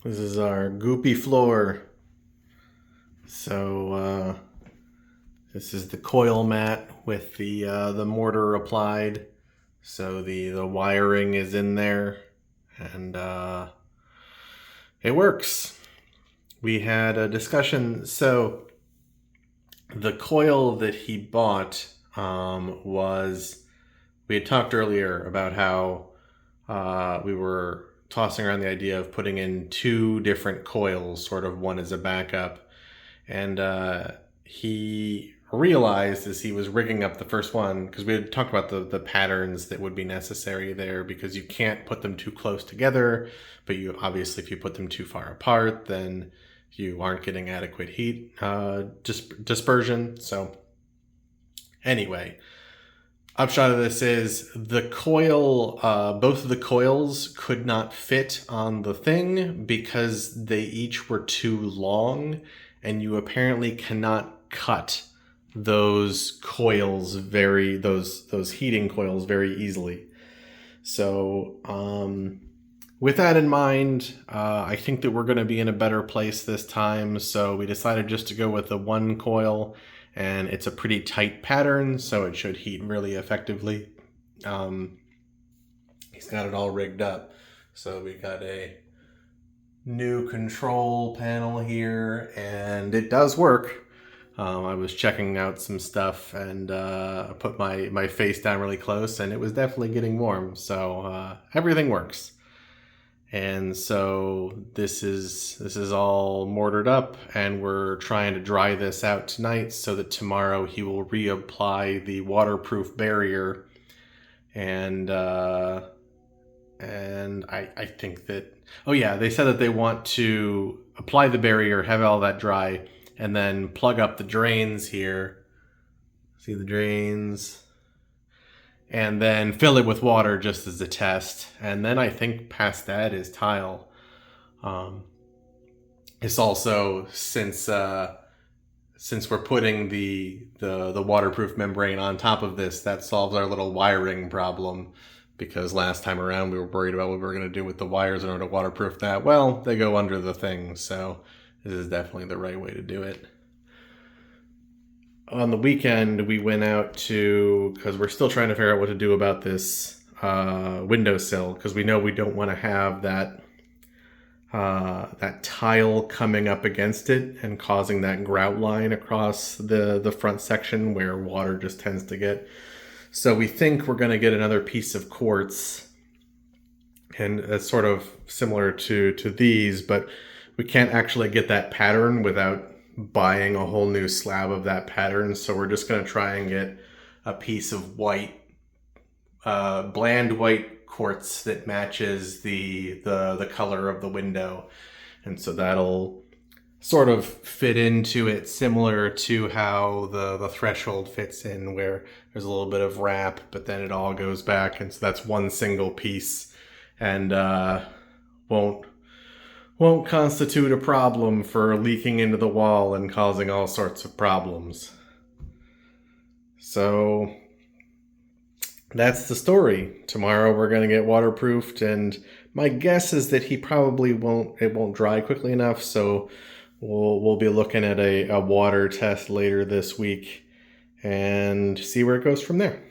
This is our goopy floor. So this is the coil mat with the mortar applied. So the wiring is in there, and it works. We had a discussion. So the coil that he bought was, we had talked earlier about how we were tossing around the idea of putting in two different coils, sort of one as a backup. And he realized as he was rigging up the first one, because we had talked about the patterns that would be necessary there, because you can't put them too close together, but you obviously, if you put them too far apart, then you aren't getting adequate heat dispersion. So anyway, upshot of this is the coil, both of the coils could not fit on the thing because they each were too long, and you apparently cannot cut those coils those heating coils very easily. So with that in mind, I think that we're going to be in a better place this time. So we decided just to go with the one coil, and it's a pretty tight pattern, so it should heat really effectively. He's got it all rigged up. So we got a new control panel here, and it does work. I was checking out some stuff, and I put my face down really close, and it was definitely getting warm. So everything works. And so this is all mortared up, and we're trying to dry this out tonight so that tomorrow he will reapply the waterproof barrier. And I think that, oh yeah, they said that they want to apply the barrier, have all that dry, and then plug up the drains here. See the drains? And then fill it with water just as a test. And then I think past that is tile. It's also, since we're putting the waterproof membrane on top of this, that solves our little wiring problem. Because last time around we were worried about what we were going to do with the wires in order to waterproof that. Well, they go under the thing, so this is definitely the right way to do it. On the weekend, we went out to, because we're still trying to figure out what to do about this windowsill, because we know we don't want to have that tile coming up against it and causing that grout line across the front section where water just tends to get. So we think we're going to get another piece of quartz, and it's sort of similar to these, but we can't actually get that pattern without buying a whole new slab of that pattern. So we're just going to try and get a piece of white, bland white quartz that matches the color of the window. And so that'll sort of fit into it, similar to how the threshold fits in, where there's a little bit of wrap, but then it all goes back. And so that's one single piece, and won't constitute a problem for leaking into the wall and causing all sorts of problems. So that's the story. Tomorrow we're going to get waterproofed, and my guess is that it won't dry quickly enough, so we'll be looking at a water test later this week and see where it goes from there.